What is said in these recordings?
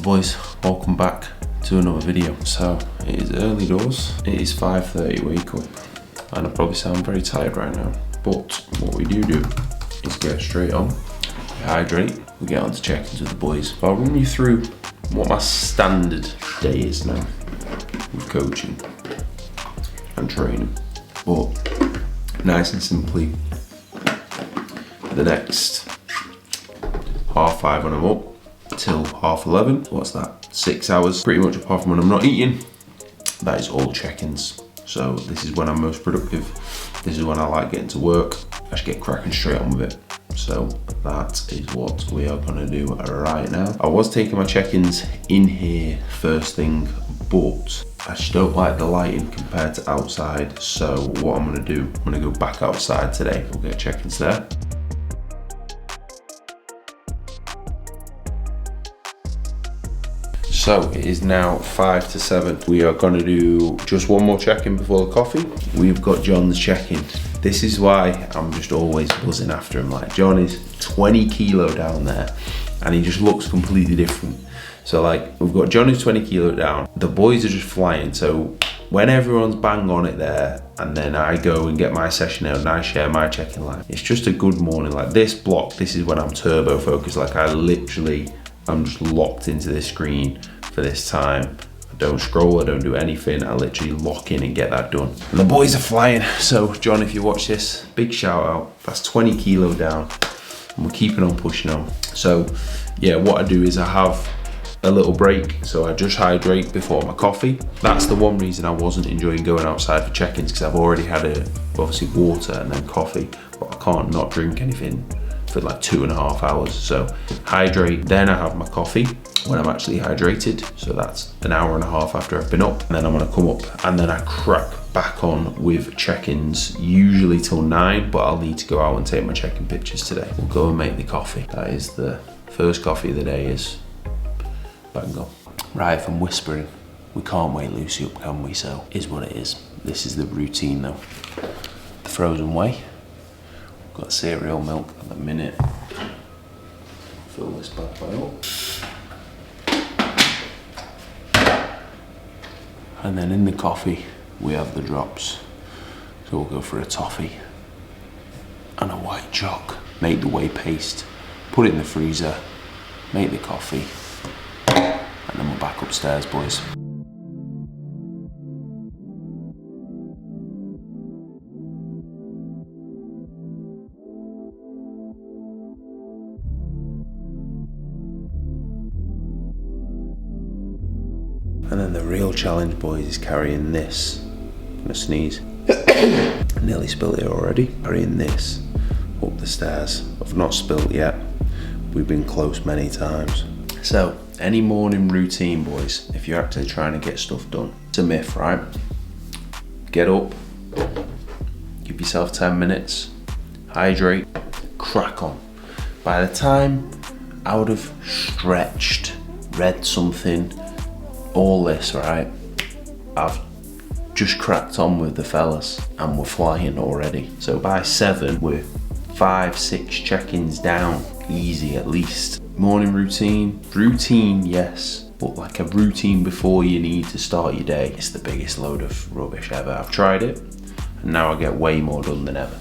boys, welcome back to another video. So it is early doors, it is 5:30 wake up, and I probably sound very tired right now, but what we do is get straight on, we hydrate, we get on to check-ins with the boys. So I'll run you through what my standard day is now with coaching and training, but nice and simply, the next 5:30 when I'm up till 11:30. What's that? 6 hours, pretty much, apart from when I'm not eating. That is all check-ins. So this is when I'm most productive. This is when I like getting to work. I should get cracking straight on with it. So that is what we are gonna do right now. I was taking my check-ins in here first thing, but I just don't like the lighting compared to outside. So what I'm gonna do, I'm gonna go back outside today. We'll get check-ins there. So it is now 5 to 7. We are gonna do just one more check-in before the coffee. We've got John's check-in. This is why I'm just always buzzing after him. Like, John is 20 kilo down there and he just looks completely different. So like, we've got John who's 20 kilo down. The boys are just flying. So when everyone's bang on it there, and then I go and get my session out and I share my check-in line, it's just a good morning. Like this block, this is when I'm turbo focused. Like I'm just locked into this screen for this time. I don't scroll, I don't do anything. I literally lock in and get that done. And the boys are flying. So John, if you watch this, big shout out. That's 20 kilo down and we're keeping on pushing on. So yeah, what I do is I have a little break. So I just hydrate before my coffee. That's the one reason I wasn't enjoying going outside for check-ins, because I've already had obviously water and then coffee, but I can't not drink anything for like 2.5 hours. So hydrate, then I have my coffee when I'm actually hydrated. So that's an hour and a half after I've been up. And then I'm gonna come up and then I crack back on with check-ins, usually till 9, but I'll need to go out and take my check-in pictures today. We'll go and make the coffee. That is the first coffee of the day, is bang on. Right, if I'm whispering, we can't wake Lucy up, can we? So is what it is. This is the routine though. The frozen whey. Got cereal milk at the minute. Fill this bad boy up. And then in the coffee, we have the drops. So we'll go for a toffee and a white choc. Make the whey paste, put it in the freezer, make the coffee, and then we're back upstairs, boys. And then the real challenge, boys, is carrying this. I'm gonna sneeze. Nearly spilled it already. Carrying this up the stairs. I've not spilled yet. We've been close many times. So, any morning routine, boys, if you're actually trying to get stuff done, it's a myth, right? Get up, give yourself 10 minutes, hydrate, crack on. By the time I would have stretched, read something, all this, right, I've just cracked on with the fellas and we're flying already. So by 7, we're 5-6 check-ins down, easy at least. Morning routine, yes, but like a routine before you need to start your day, it's the biggest load of rubbish ever. I've tried it and now I get way more done than ever.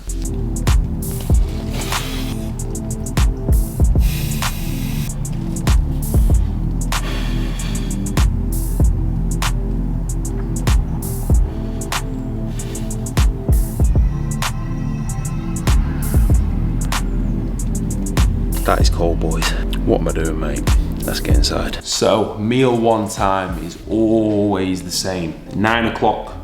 That is cold, boys. What am I doing, mate? Let's get inside. So, meal one time is always the same. 9 o'clock,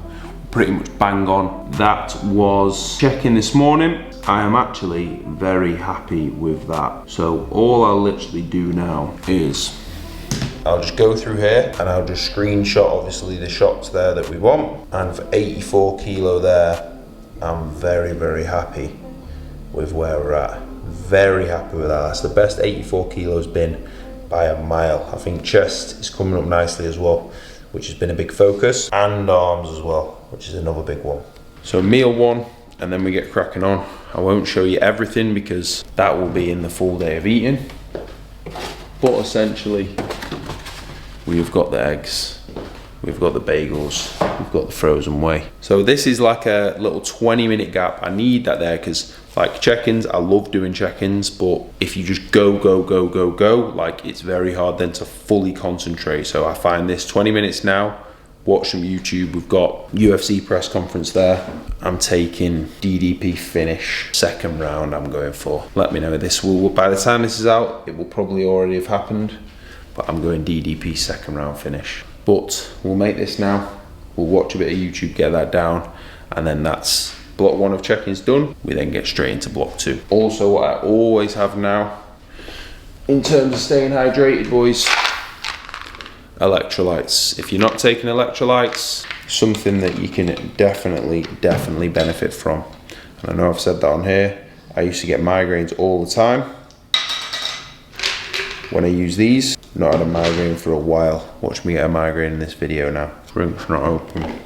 pretty much bang on. That was check-in this morning. I am actually very happy with that. So, all I'll literally do now is I'll just go through here and I'll just screenshot, obviously, the shots there that we want. And for 84 kilo there, I'm very, very happy with where we're at. Very happy with that. That's the best 84 kilos been by a mile. I think chest is coming up nicely as well, which has been a big focus, and arms as well, which is another big one. So meal one, and then we get cracking on. I won't show you everything because that will be in the full day of eating, but essentially we've got the eggs, we've got the bagels, we've got the frozen whey. So this is like a little 20-minute gap. I need that there because like check-ins, I love doing check-ins, but if you just go, like it's very hard then to fully concentrate. So I find this 20 minutes now, watch some YouTube. We've got UFC press conference there. I'm taking DDP finish, second round I'm going for. Let me know, this will, by the time this is out, it will probably already have happened, but I'm going DDP second round finish. But we'll make this now, we'll watch a bit of YouTube, get that down, and then that's block 1 of check-ins done. We then get straight into block 2. Also, what I always have now, in terms of staying hydrated, boys, electrolytes. If you're not taking electrolytes, something that you can definitely benefit from. And I know I've said that on here. I used to get migraines all the time. When I use these, not had a migraine for a while. Watch me get a migraine in this video now. Drink's not open.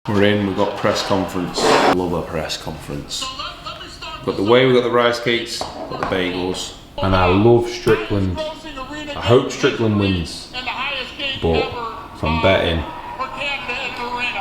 We're in, we've got press conference. I love a press conference. Got the whey, we've got the rice cakes, got the bagels. And I love Strickland. I hope Strickland wins. But if I'm betting,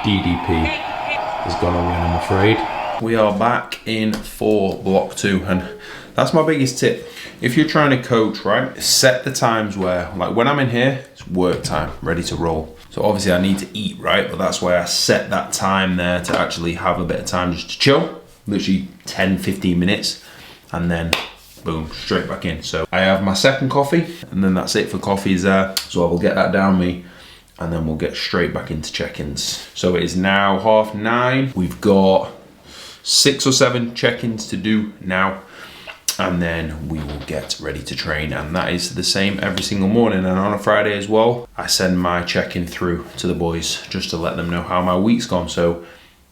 DDP is gonna win, I'm afraid. We are back in for block 2, and that's my biggest tip. If you're trying to coach, right, set the times where, like when I'm in here, it's work time, ready to roll. So obviously I need to eat, right? But that's why I set that time there to actually have a bit of time just to chill, literally 10, 15 minutes, and then boom, straight back in. So I have my second coffee, and then that's it for coffees there. So I will get that down me, and then we'll get straight back into check-ins. So it is now 9:30. We've got 6 or 7 check-ins to do now, and then we will get ready to train. And that is the same every single morning. And on a Friday as well, I send my check-in through to the boys just to let them know how my week's gone. So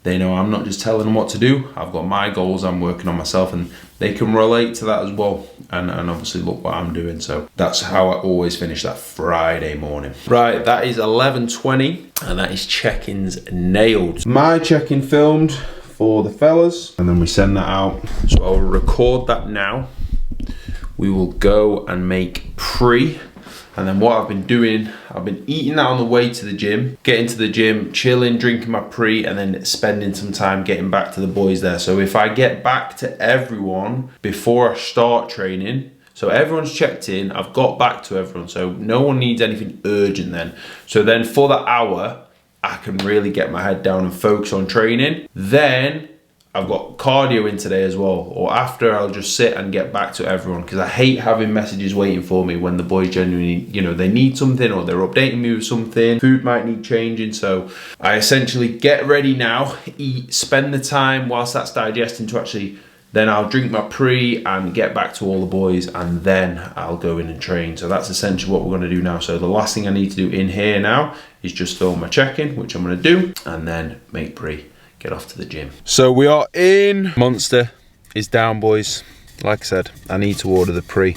they know I'm not just telling them what to do. I've got my goals, I'm working on myself, and they can relate to that as well. And obviously look what I'm doing. So that's how I always finish that Friday morning. Right, that is 11:20, and that is check-ins nailed. My check-in filmed for the fellas, and then we send that out. So I'll record that now. We will go and make pre, and then what I've been doing, I've been eating that on the way to the gym, getting to the gym, chilling, drinking my pre, and then spending some time getting back to the boys there. So if I get back to everyone before I start training, so everyone's checked in, I've got back to everyone, so no one needs anything urgent then. So then for that hour, I can really get my head down and focus on training. Then I've got cardio in today as well, or after I'll just sit and get back to everyone, because I hate having messages waiting for me when the boys genuinely, you know, they need something or they're updating me with something. Food might need changing, so I essentially get ready now, eat, spend the time whilst that's digesting to actually, then I'll drink my pre and get back to all the boys, and then I'll go in and train. So that's essentially what we're gonna do now. So the last thing I need to do in here now is just film my check-in, which I'm gonna do, and then make pre, get off to the gym. So we are in. Monster is down, boys. Like I said, I need to order the pre,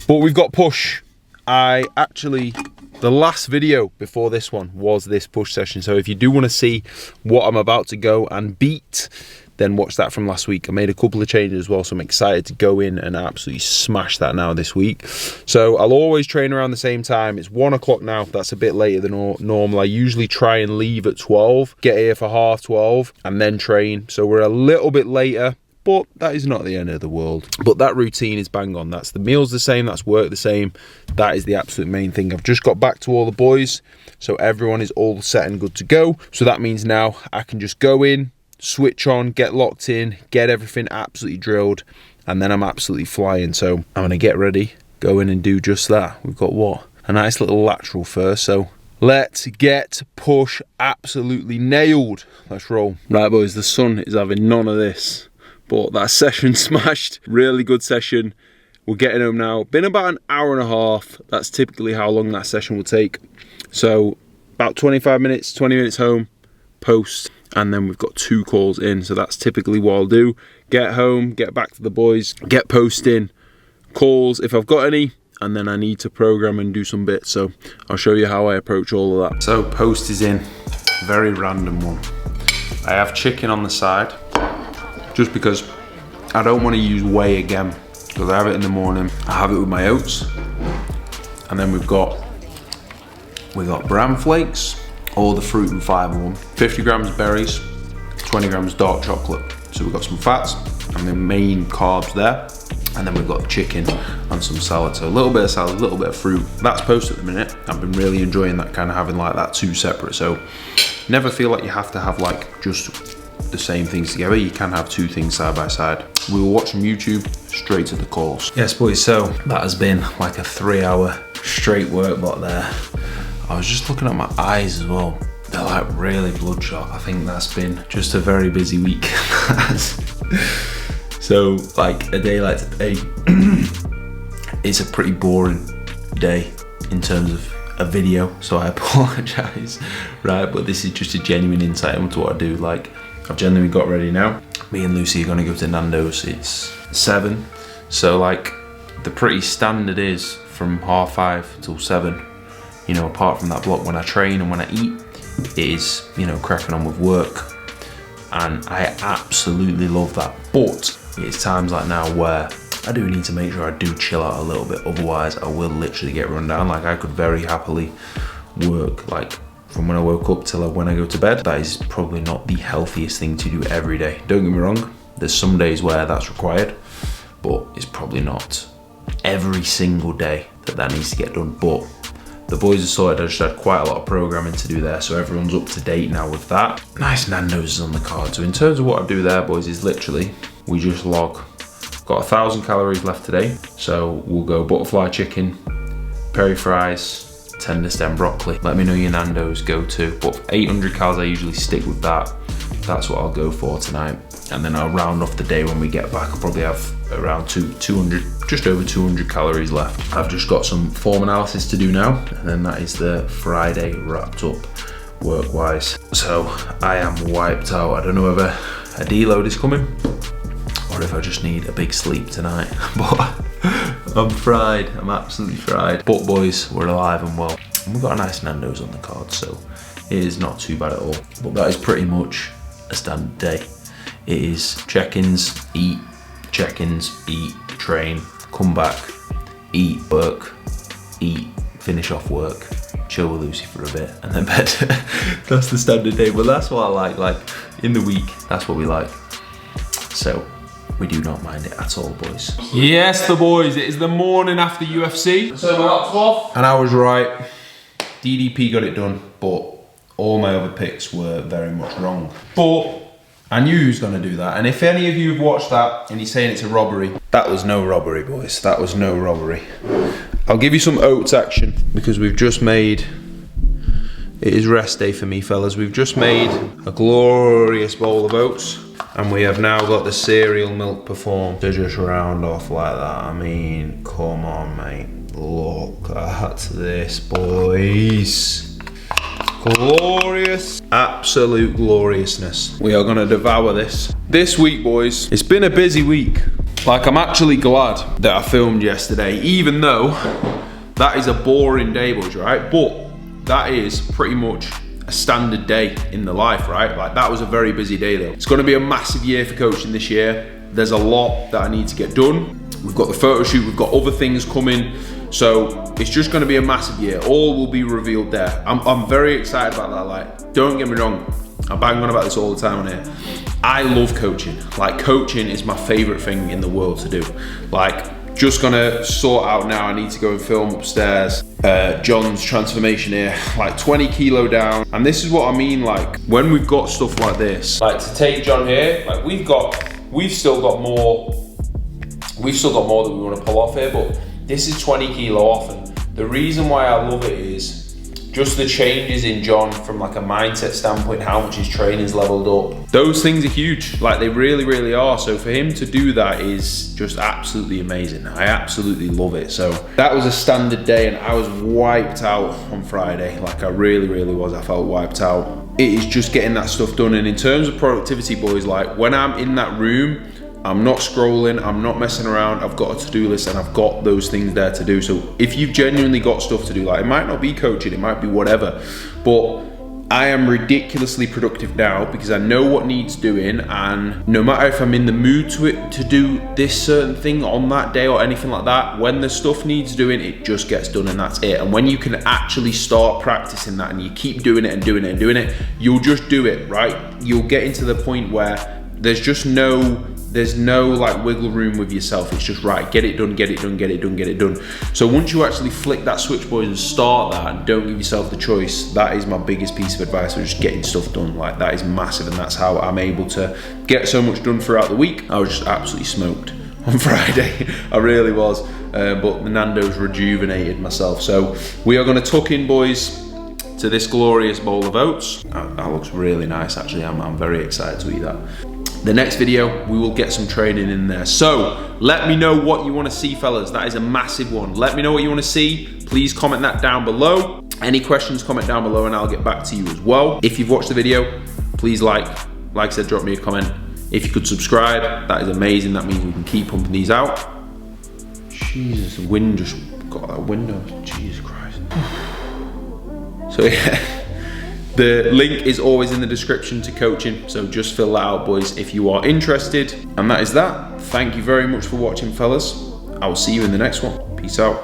but we've got push. The last video before this one was this push session. So if you do wanna see what I'm about to go and beat, then watch that from last week. I made a couple of changes as well, so I'm excited to go in and absolutely smash that now this week. So I'll always train around the same time. It's 1 o'clock now. That's a bit later than normal. I usually try and leave at 12, get here for 12:30, and then train. So we're a little bit later, but that is not the end of the world. But that routine is bang on. That's the meals the same, that's work the same. That is the absolute main thing. I've just got back to all the boys, so everyone is all set and good to go. So that means now I can just go in, switch on, get locked in, get everything absolutely drilled, and then I'm absolutely flying. So I'm gonna get ready, go in and do just that. We've got what? A nice little lateral first, so let's get push absolutely nailed. Let's roll. Right boys, the sun is having none of this, but that session smashed. Really good session. We're getting home now. Been about an hour and a half. That's typically how long that session will take. So about 25 minutes, 20 minutes home, post, and then we've got 2 calls in. So that's typically what I'll do. Get home, get back to the boys, get posting, calls if I've got any, and then I need to program and do some bits. So I'll show you how I approach all of that. So post is in, very random one. I have chicken on the side, just because I don't want to use whey again, because I have it in the morning. I have it with my oats, and then we've got bran flakes, all the fruit and fiber one, 50 grams of berries, 20 grams dark chocolate. So we've got some fats and the main carbs there, and then we've got chicken and some salad. So a little bit of salad, a little bit of fruit. That's post at the minute. I've been really enjoying that, kind of having like that two separate. So never feel like you have to have like just the same things together. You can have two things side by side. We will watch some YouTube, straight to the calls. Yes boys, so that has been like a 3-hour straight work block there. I was just looking at my eyes as well. They're like really bloodshot. I think that's been just a very busy week. So like a day like today, it's a pretty boring day in terms of a video, so I apologize, right? But this is just a genuine insight into what I do. Like, I've genuinely got ready now. Me and Lucy are gonna go to Nando's. It's 7, so like the pretty standard is from 5:30 till 7. You know, apart from that block when I train and when I eat, it is, you know, cracking on with work. And I absolutely love that. But it's times like now where I do need to make sure I do chill out a little bit. Otherwise, I will literally get run down. Like, I could very happily work like from when I woke up till when I go to bed. That is probably not the healthiest thing to do every day. Don't get me wrong, there's some days where that's required, but it's probably not every single day that needs to get done. But the boys are sorted. I just had quite a lot of programming to do there, so everyone's up to date now with that. Nice Nando's is on the card. So in terms of what I do there, boys, is literally, we just log, got 1,000 calories left today. So we'll go butterfly chicken, peri fries, tender stem broccoli. Let me know your Nando's go to, but 800 calories, I usually stick with that. That's what I'll go for tonight. And then I'll round off the day when we get back. I'll probably have around 200, just over 200 calories left. I've just got some form analysis to do now, and then that is the Friday wrapped up work-wise. So I am wiped out. I don't know whether a deload is coming or if I just need a big sleep tonight, but I'm fried. I'm absolutely fried. But boys, we're alive and well. And we've got a nice Nando's on the card, so it is not too bad at all. But that is pretty much a standard day. It is check-ins, eat, train, come back, eat, work, eat, finish off work, chill with Lucy for a bit, and then bed. That's the standard day, but that's what I like in the week, that's what we like. So we do not mind it at all, boys. Yes, the boys, it is the morning after UFC. So my laptop off. And I was right, DDP got it done, but all my other picks were very much wrong. But I knew he was going to do that, and if any of you have watched that and you're saying it's a robbery, that was no robbery, boys. That was no robbery. I'll give you some oats action, because we've just made, it is rest day for me, fellas. We've just made a glorious bowl of oats, and we have now got the cereal milk perform to just round off like that. I mean, come on, mate. Look at this, boys. Glorious, absolute gloriousness. We are gonna devour this. This week, boys, it's been a busy week. Like, I'm actually glad that I filmed yesterday, even though that is a boring day, boys, right? But that is pretty much a standard day in the life, right? Like, that was a very busy day though. It's gonna be a massive year for coaching this year. There's a lot that I need to get done. We've got the photo shoot, we've got other things coming. So it's just going to be a massive year. All will be revealed there. I'm very excited about that. Like, don't get me wrong, I bang on about this all the time on here. I love coaching. Like, coaching is my favorite thing in the world to do. Like, just gonna sort out now. I need to go and film upstairs. John's transformation here, like 20 kilo down. And this is what I mean, like, when we've got stuff like this, like to take John here, like we've still got more that we want to pull off here, but this is 20 kilo off, and the reason why I love it is just the changes in John from like a mindset standpoint, how much his training's leveled up. Those things are huge, like they really, really are. So for him to do that is just absolutely amazing. I absolutely love it. So that was a standard day, and I was wiped out on Friday. Like, I really, really was. I felt wiped out. It is just getting that stuff done. And in terms of productivity, boys, like when I'm in that room, I'm not scrolling, I'm not messing around, I've got a to-do list and I've got those things there to do. So if you've genuinely got stuff to do, like it might not be coaching, it might be whatever, but I am ridiculously productive now because I know what needs doing, and no matter if I'm in the mood to do this certain thing on that day or anything like that, when the stuff needs doing, it just gets done and that's it. And when you can actually start practicing that and you keep doing it and doing it and doing it, you'll just do it, right? You'll get into the point where there's no like wiggle room with yourself. It's just right, get it done, get it done, get it done, get it done. So once you actually flick that switch, boys, and start that and don't give yourself the choice, that is my biggest piece of advice. So just getting stuff done, like that is massive, and that's how I'm able to get so much done throughout the week. I was just absolutely smoked on Friday. I really was, but the Nando's rejuvenated myself. So we are gonna tuck in, boys, to this glorious bowl of oats. That looks really nice, actually. I'm very excited to eat that. The next video, we will get some training in there. So let me know what you want to see, fellas. That is a massive one. Let me know what you want to see. Please comment that down below. Any questions, comment down below and I'll get back to you as well. If you've watched the video, please like I said, drop me a comment. If you could subscribe, that is amazing. That means we can keep pumping these out. Jesus, the wind just got out that window. Jesus Christ. So yeah. The link is always in the description to coaching, so just fill that out, boys, if you are interested. And that is that. Thank you very much for watching, fellas. I will see you in the next one. Peace out.